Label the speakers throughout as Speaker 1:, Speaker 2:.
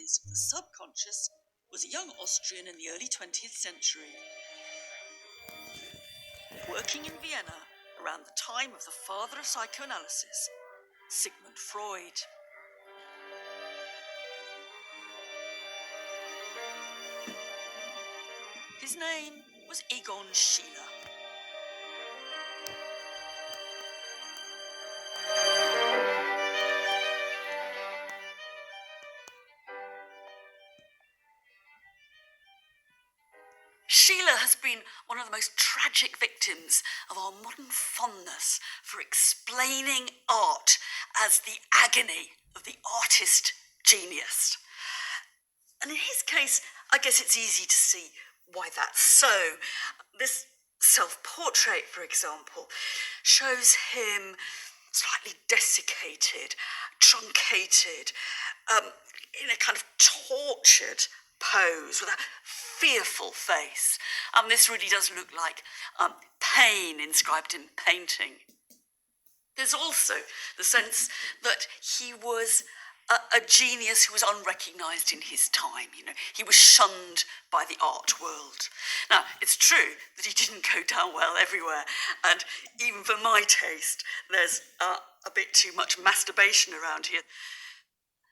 Speaker 1: realities of the subconscious was a young Austrian in the early 20th century. Working in Vienna around the time of the father of psychoanalysis, Sigmund Freud. His name was Egon Schiele. Schiele has been one of the most tragic victims of our modern fondness for explaining art as the agony of the artist genius. And in his case, I guess it's easy to see why that's so. This self-portrait, for example, shows him slightly desiccated, truncated, in a kind of tortured pose with a fearful face. This really does look like pain inscribed in painting. There's also the sense that he was a genius who was unrecognised in his time. You know, he was shunned by the art world. Now, it's true that he didn't go down well everywhere, and even for my taste, there's a bit too much masturbation around here.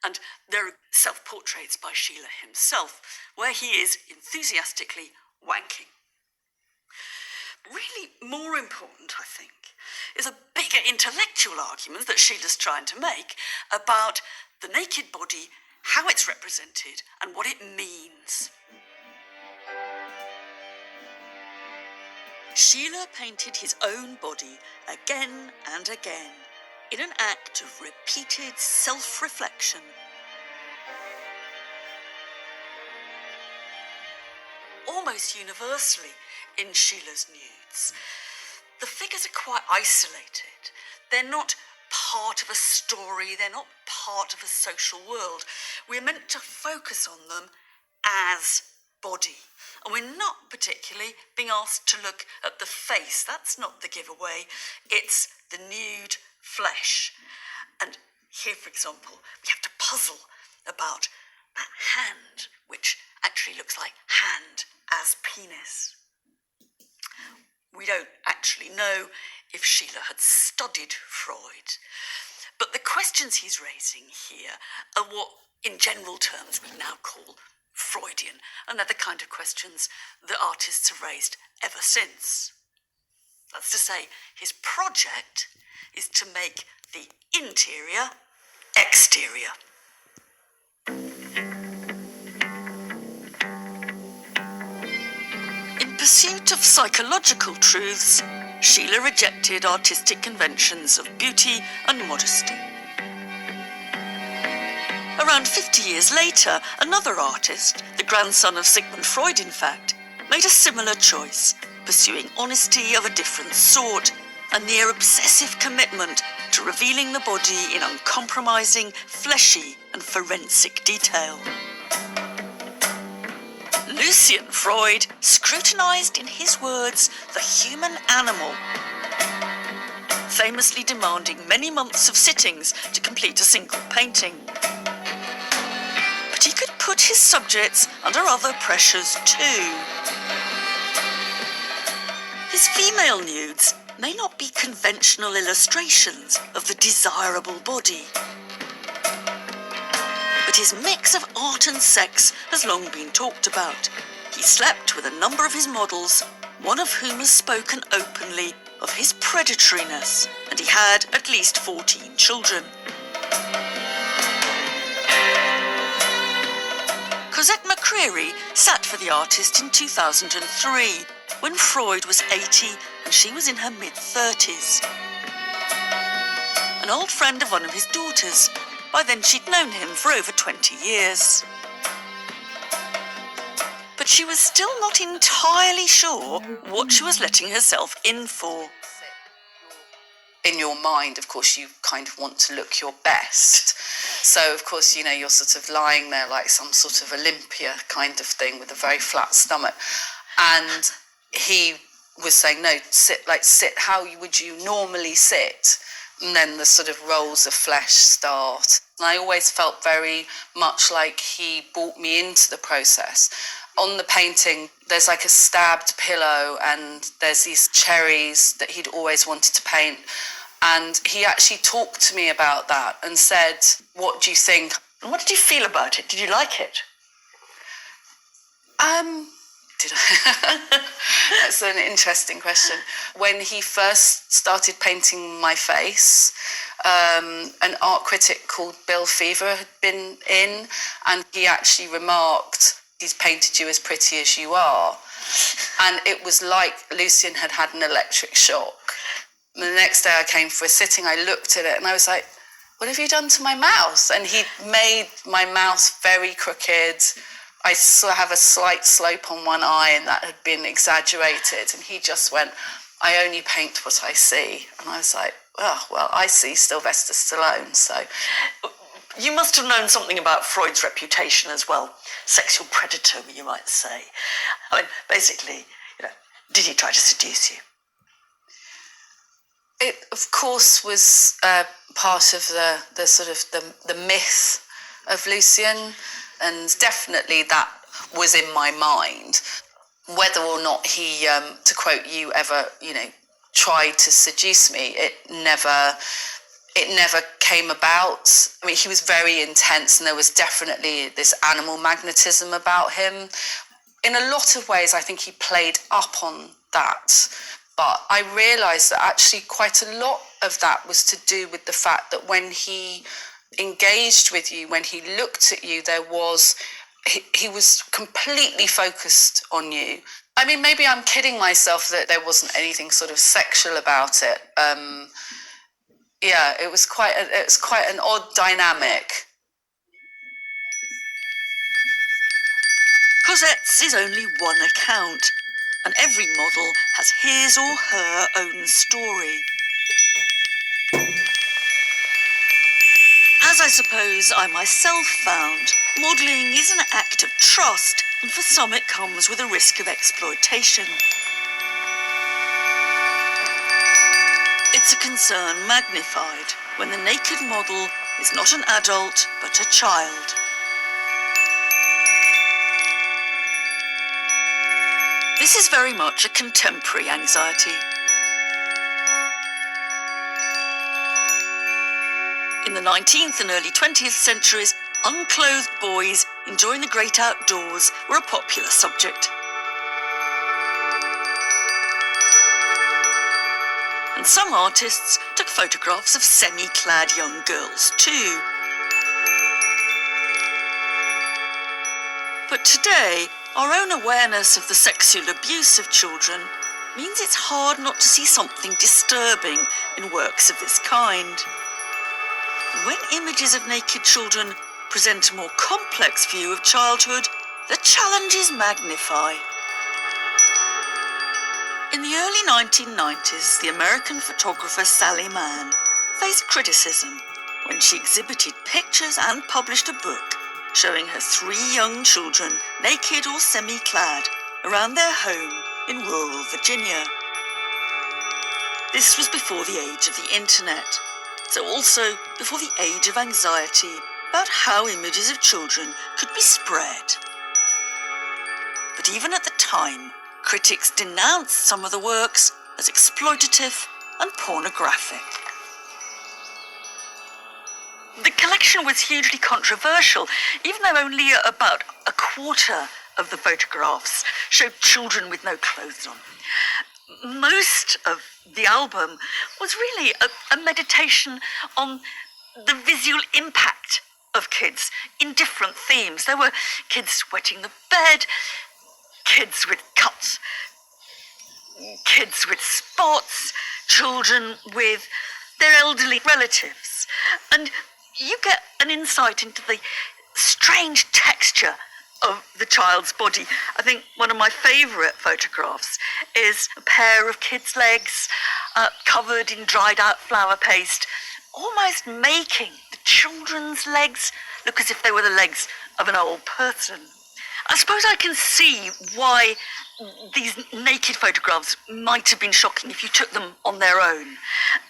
Speaker 1: And there are self-portraits by Schiele himself, where he is enthusiastically wanking. Really more important, I think, is a bigger intellectual argument that Schiele's trying to make about the naked body, how it's represented, and what it means. Schiele painted his own body again and again in an act of repeated self-reflection. Almost universally in Schiele's nudes, the figures are quite isolated. They're not part of a story, they're not part of a social world. We're meant to focus on them as body. And we're not particularly being asked to look at the face. That's not the giveaway. It's the nude flesh. And here, for example, we have to puzzle about that hand, which actually looks like hand as penis. We don't actually know if Schiele had studied Freud, but the questions he's raising here are what, in general terms, we now call Freudian, and they're the kind of questions that artists have raised ever since. That's to say, his project is to make the interior exterior. In pursuit of psychological truths, Schiele rejected artistic conventions of beauty and modesty. Around 50 years later, another artist, the grandson of Sigmund Freud in fact, made a similar choice, pursuing honesty of a different sort, a near obsessive commitment to revealing the body in uncompromising, fleshy and forensic detail. Lucian Freud scrutinised, in his words, the human animal, famously demanding many months of sittings to complete a single painting. But he could put his subjects under other pressures too. His female nudes may not be conventional illustrations of the desirable body, but his mix of art and sex has long been talked about. He slept with a number of his models, one of whom has spoken openly of his predatoriness, and he had at least 14 children. Cosette McCreary sat for the artist in 2003, when Freud was 80 and she was in her mid-30s. An old friend of one of his daughters. By then she'd known him for over 20 years. But she was still not entirely sure what she was letting herself in for.
Speaker 2: In your mind, of course, you kind of want to look your best. So, of course, you know, you're sort of lying there like some sort of Olympia kind of thing with a very flat stomach. And he was saying, no, sit how would you normally sit And then the sort of rolls of flesh start. And I always felt very much like he brought me into the process. On the painting, there's like a stabbed pillow and there's these cherries that he'd always wanted to paint. And he actually talked to me about that and said, what do you think?
Speaker 1: And what did you feel about it? Did you like it?
Speaker 2: Did I? That's an interesting question. When he first started painting my face, an art critic called Bill Fever had been in, and he actually remarked, he's painted you as pretty as you are. And it was like Lucien had had an electric shock. And the next day I came for a sitting, I looked at it and I was like, what have you done to my mouth? And he made my mouth very crooked. I have a slight slope on one eye and that had been exaggerated. And he just went, I only paint what I see. And I was like, oh, well, I see Sylvester Stallone, so.
Speaker 1: You must have known something about Freud's reputation as well. Sexual predator, you might say. I mean, basically, did he try to seduce you?
Speaker 2: It, of course, was part of the sort of the myth of Lucien, and definitely that was in my mind. Whether or not he, to quote you, ever, tried to seduce me, it never came about. I mean, he was very intense, and there was definitely this animal magnetism about him. In a lot of ways, I think he played up on that. But I realised that actually quite a lot of that was to do with the fact that when he engaged with you, when he looked at you, he was completely focused on you. I mean, maybe I'm kidding myself that there wasn't anything sort of sexual about it. Yeah, it was quite an odd dynamic.
Speaker 1: Cosette's is only one account, and every model has his or her own story. As I suppose I myself found, modelling is an act of trust, and for some it comes with a risk of exploitation. It's a concern magnified when the naked model is not an adult but a child. This is very much a contemporary anxiety. In the 19th and early 20th centuries, unclothed boys enjoying the great outdoors were a popular subject. And some artists took photographs of semi-clad young girls too. But today, our own awareness of the sexual abuse of children means it's hard not to see something disturbing in works of this kind. And when images of naked children present a more complex view of childhood, the challenges magnify. In the early 1990s, the American photographer Sally Mann faced criticism when she exhibited pictures and published a book showing her 3 young children, naked or semi-clad, around their home in rural Virginia. This was before the age of the internet, so also before the age of anxiety about how images of children could be spread. But even at the time, critics denounced some of the works as exploitative and pornographic. The collection was hugely controversial, even though only about a quarter of the photographs showed children with no clothes on. Most of the album was really a meditation on the visual impact of kids in different themes. There were kids wetting the bed, kids with cuts, kids with spots, children with their elderly relatives. And you get an insight into the strange texture of the child's body. I think one of my favourite photographs is a pair of kids' legs covered in dried out flour paste, almost making the children's legs look as if they were the legs of an old person. I suppose I can see why these naked photographs might have been shocking if you took them on their own.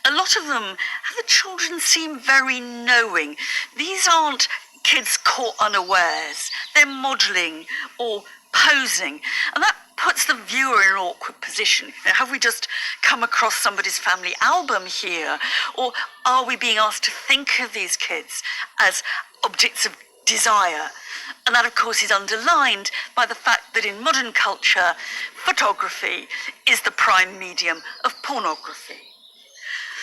Speaker 1: A lot of them, the children seem very knowing. These aren't kids caught unawares. They're modelling or posing, and that puts the viewer in an awkward position. Have we just come across somebody's family album here, or are we being asked to think of these kids as objects of desire? And that, of course, is underlined by the fact that in modern culture, photography is the prime medium of pornography.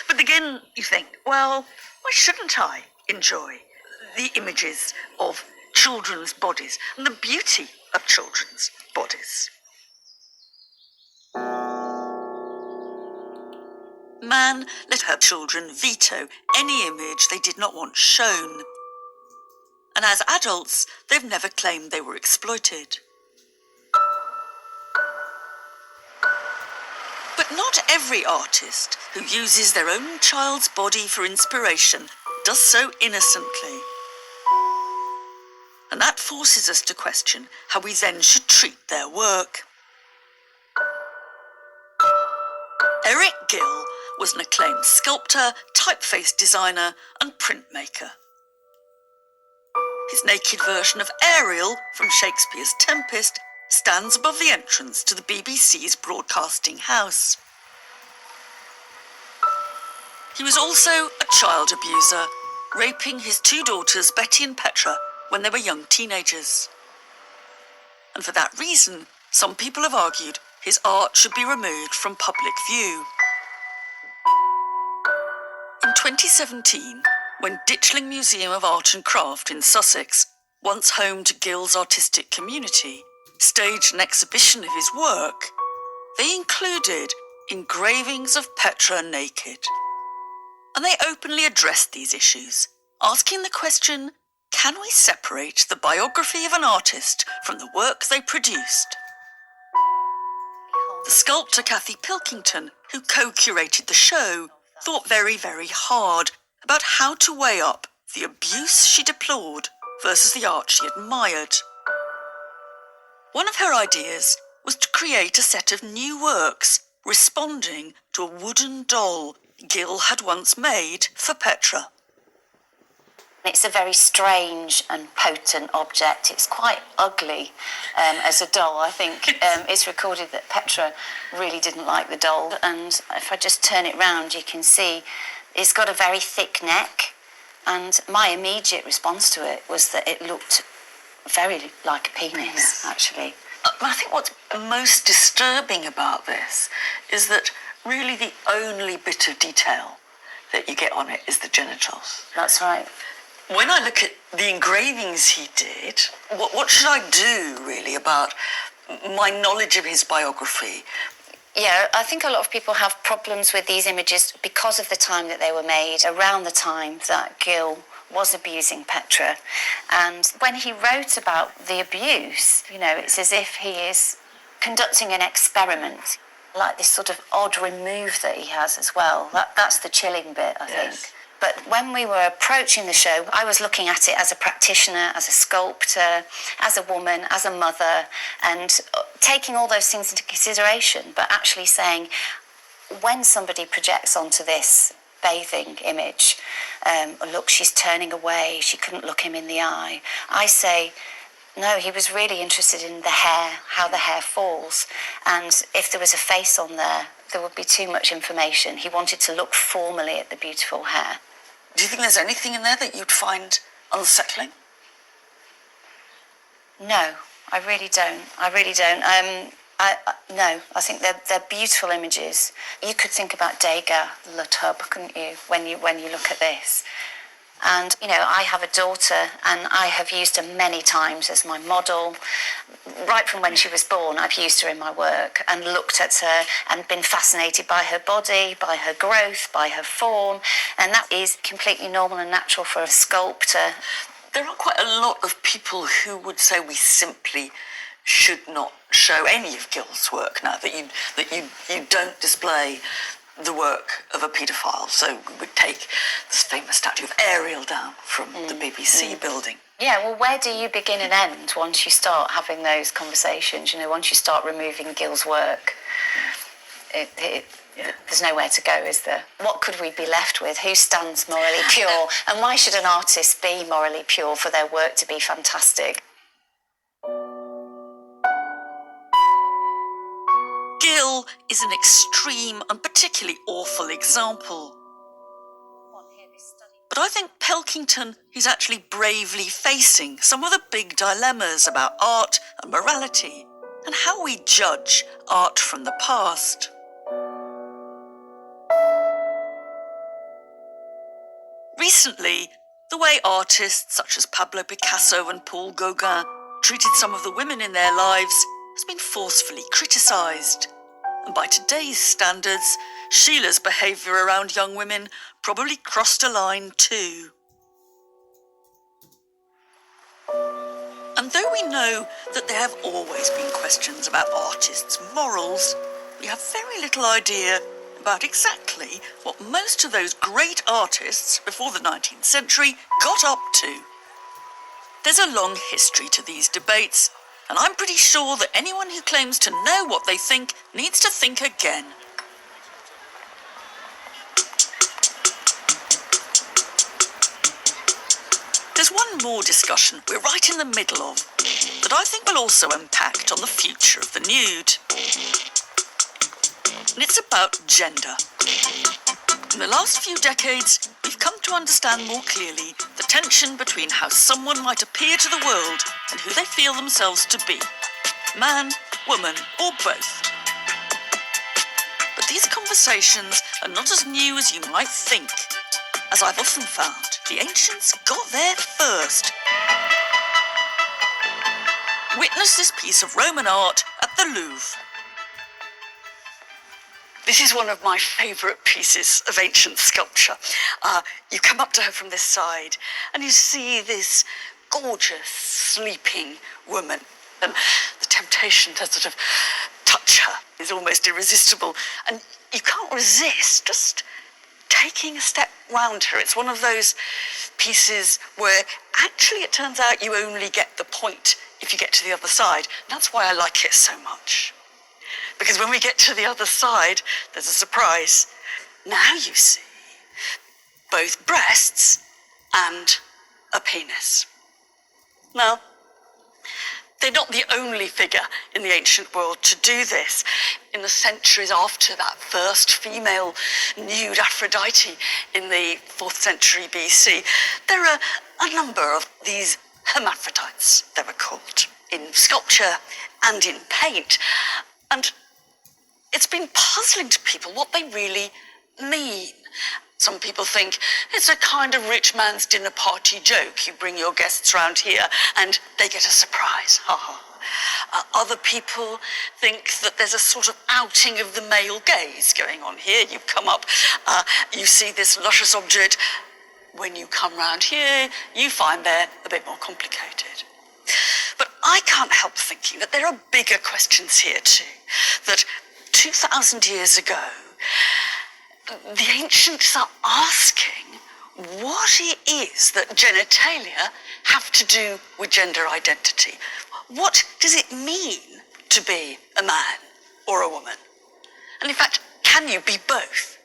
Speaker 1: But again, you think, well, why shouldn't I enjoy the images of children's bodies and the beauty of children's bodies? Man let her children veto any image they did not want shown. And as adults, they've never claimed they were exploited. But not every artist who uses their own child's body for inspiration does so innocently. And that forces us to question how we then should treat their work. Eric Gill was an acclaimed sculptor, typeface designer and printmaker. His naked version of Ariel from Shakespeare's Tempest stands above the entrance to the BBC's broadcasting house. He was also a child abuser, raping his two daughters, Betty and Petra, when they were young teenagers. And for that reason, some people have argued his art should be removed from public view. In 2017, when Ditchling Museum of Art and Craft in Sussex, once home to Gill's artistic community, staged an exhibition of his work, they included engravings of Petra naked. And they openly addressed these issues, asking the question, can we separate the biography of an artist from the work they produced? The sculptor Kathy Pilkington, who co-curated the show, thought very, very hard about how to weigh up the abuse she deplored versus the art she admired. One of her ideas was to create a set of new works responding to a wooden doll Gill had once made for Petra.
Speaker 3: It's a very strange and potent object. It's quite ugly as a doll. I think it's recorded that Petra really didn't like the doll. And if I just turn it round, you can see it's got a very thick neck. And my immediate response to it was that it looked very like a penis, actually.
Speaker 1: I think what's most disturbing about this is that really the only bit of detail that you get on it is the genitals.
Speaker 3: That's right.
Speaker 1: When I look at the engravings he did, what should I do, really, about my knowledge of his biography?
Speaker 3: Yeah, I think a lot of people have problems with these images because of the time that they were made, around the time that Gill was abusing Petra. And when he wrote about the abuse, it's as if he is conducting an experiment, like this sort of odd remove that he has as well. That's the chilling bit, I think. But when we were approaching the show, I was looking at it as a practitioner, as a sculptor, as a woman, as a mother, and taking all those things into consideration, but actually saying, when somebody projects onto this bathing image, look, she's turning away, she couldn't look him in the eye, I say, no, he was really interested in the hair, how the hair falls, and if there was a face on there, there would be too much information. He wanted to look formally at the beautiful hair.
Speaker 1: Do you think there's anything in there that you'd find unsettling?
Speaker 3: No, I really don't. No, I think they're beautiful images. You could think about Degas, Le Tub, couldn't you, when you look at this? And, I have a daughter and I have used her many times as my model. Right from when she was born, I've used her in my work and looked at her and been fascinated by her body, by her growth, by her form. And that is completely normal and natural for a sculptor.
Speaker 1: There are quite a lot of people who would say we simply should not show any of Gill's work now, that you don't display the work of a paedophile. So we would take this famous statue of Ariel down from the BBC building.
Speaker 3: Yeah, well, where do you begin and end once you start having those conversations? You know, once you start removing Gil's work, there's nowhere to go, is there? What could we be left with? Who stands morally pure? And why should an artist be morally pure for their work to be fantastic?
Speaker 1: Gil is an extreme and particularly awful example. But I think Pelkington is actually bravely facing some of the big dilemmas about art and morality and how we judge art from the past. Recently, the way artists such as Pablo Picasso and Paul Gauguin treated some of the women in their lives has been forcefully criticised. And by today's standards, Sheila's behaviour around young women probably crossed a line too. And though we know that there have always been questions about artists' morals, we have very little idea about exactly what most of those great artists before the 19th century got up to. There's a long history to these debates, and I'm pretty sure that anyone who claims to know what they think needs to think again. There's one more discussion we're right in the middle of that I think will also impact on the future of the nude. And it's about gender. In the last few decades, we've come to understand more clearly the tension between how someone might appear to the world and who they feel themselves to be. Man, woman, or both. But these conversations are not as new as you might think. As I've often found, the ancients got there first. Witness this piece of Roman art at the Louvre. This is one of my favourite pieces of ancient sculpture. You come up to her from this side and you see this gorgeous, sleeping woman. And the temptation to sort of touch her is almost irresistible. And you can't resist just taking a step round her. It's one of those pieces where actually it turns out you only get the point if you get to the other side. That's why I like it so much. Because when we get to the other side, there's a surprise. Now you see both breasts and a penis. Now, they're not the only figure in the ancient world to do this. In the centuries after that first female nude Aphrodite in the 4th century BC, there are a number of these hermaphrodites, they were called, in sculpture and in paint. And it's been puzzling to people what they really mean. Some people think it's a kind of rich man's dinner party joke. You bring your guests round here and they get a surprise. Other people think that there's a sort of outing of the male gaze going on here. You come up, you see this luscious object. When you come round here, you find they're a bit more complicated. But I can't help thinking that there are bigger questions here too. That 2,000 years ago, the ancients are asking what it is that genitalia have to do with gender identity. What does it mean to be a man or a woman? And in fact, can you be both?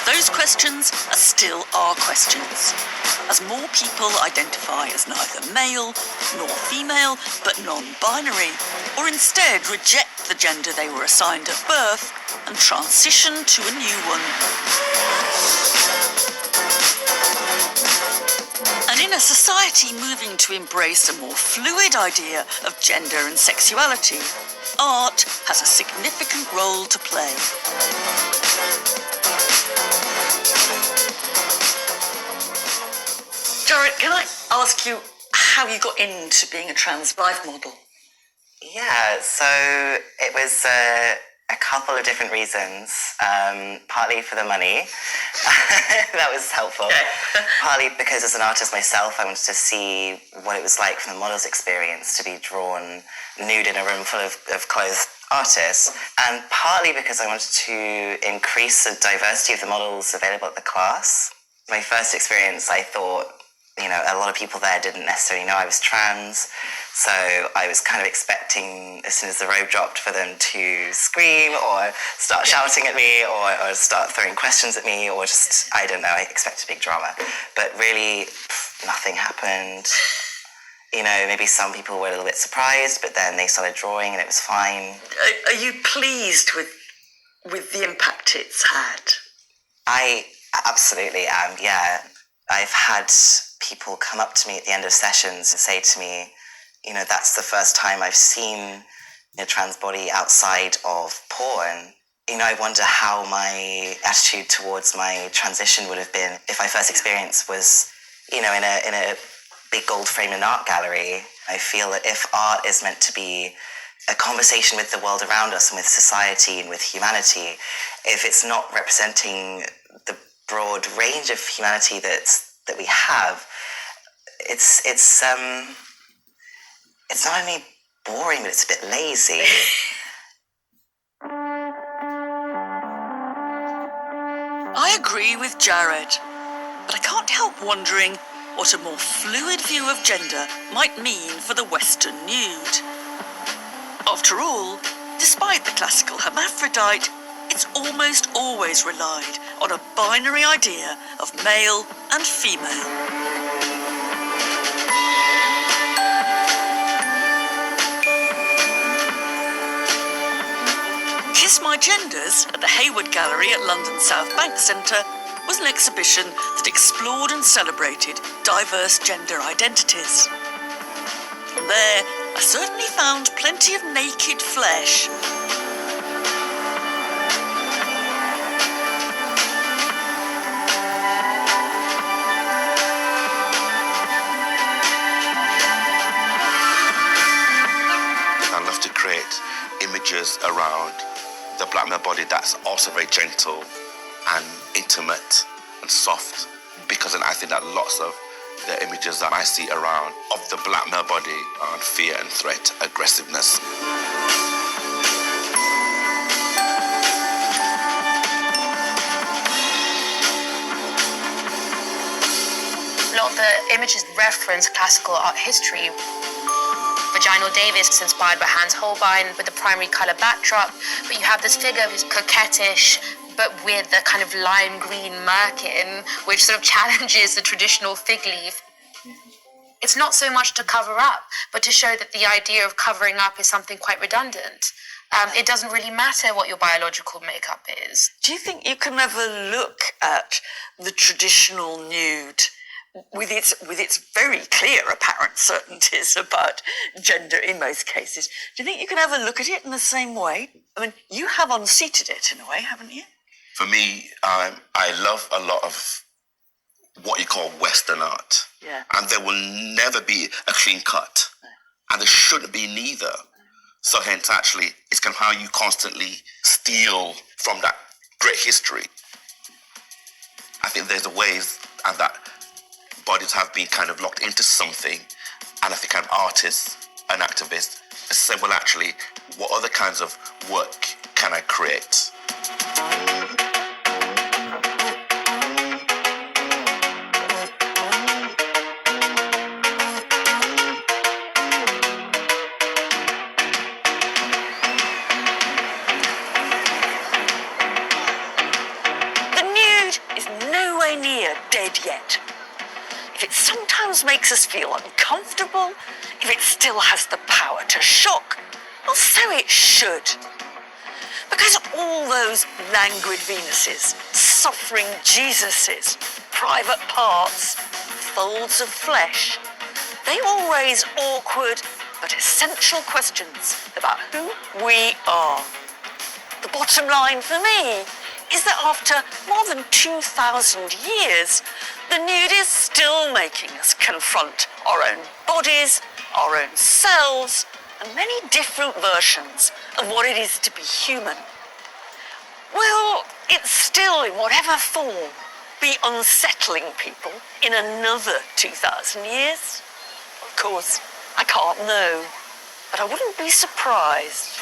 Speaker 1: Those questions are still our questions, as more people identify as neither male nor female, but non-binary, or instead reject the gender they were assigned at birth and transition to a new one. And in a society moving to embrace a more fluid idea of gender and sexuality, art has a significant role to play. Jared, can I ask you how you got into being a trans life model?
Speaker 4: Yeah, so it was a couple of different reasons. Partly for the money. That was helpful. Partly because as an artist myself, I wanted to see what it was like from the model's experience to be drawn nude in a room full of clothed artists. And partly because I wanted to increase the diversity of the models available at the class. My first experience, I thought, you know, a lot of people there didn't necessarily know I was trans, so I was kind of expecting, as soon as the robe dropped, for them to scream or start shouting at me or start throwing questions at me or just, I don't know, I expected big drama. But really, nothing happened. You know, maybe some people were a little bit surprised, but then they started drawing and it was fine.
Speaker 1: Are you pleased with the impact it's had?
Speaker 4: I absolutely am, yeah. I've had people come up to me at the end of sessions and say to me, you know, that's the first time I've seen a trans body outside of porn. You know, I wonder how my attitude towards my transition would have been if my first experience was, you know, in a big gold frame in an art gallery. I feel that if art is meant to be a conversation with the world around us and with society and with humanity, if it's not representing the broad range of humanity that we have, it's not only boring, but it's a bit lazy.
Speaker 1: I agree with Jared, but I can't help wondering what a more fluid view of gender might mean for the Western nude. After all, despite the classical hermaphrodite, it's almost always relied on a binary idea of male and female. Kiss My Genders at the Hayward Gallery at London South Bank Centre was an exhibition that explored and celebrated diverse gender identities. And there, I certainly found plenty of naked flesh.
Speaker 5: I love to create images around the black male body that's also very gentle and intimate and soft, because I think that lots of the images that I see around of the black male body are fear and threat, aggressiveness.
Speaker 6: A lot of the images reference classical art history. Vaginal Davis is inspired by Hans Holbein with the primary colour backdrop, but you have this figure who's coquettish, but with the kind of lime green merkin, which sort of challenges the traditional fig leaf. It's not so much to cover up, but to show that the idea of covering up is something quite redundant. It doesn't really matter what your biological makeup is.
Speaker 1: Do you think you can ever look at the traditional nude with its very clear apparent certainties about gender in most cases? Do you think you can ever look at it in the same way? I mean, you have unseated it in a way, haven't you?
Speaker 5: For me, I love a lot of what you call Western art.
Speaker 1: Yeah.
Speaker 5: And there will never be a clean cut. No. And there shouldn't be neither. So hence, actually, it's kind of how you constantly steal from that great history. I think there's a ways and that bodies have been kind of locked into something, and I think I'm artists, an activist, say, well, actually, what other kinds of work can I create?
Speaker 1: The nude is nowhere near dead yet. If it sometimes makes us feel uncomfortable, if it still has the power to shock, well, so it should. Because all those languid Venuses, suffering Jesuses, private parts, folds of flesh, they all raise awkward but essential questions about who we are. The bottom line for me is that after more than 2,000 years, the nude is still making us confront our own bodies, our own selves, and many different versions of what it is to be human. it still, in whatever form, be unsettling people in another 2,000 years? Of course, I can't know, but I wouldn't be surprised.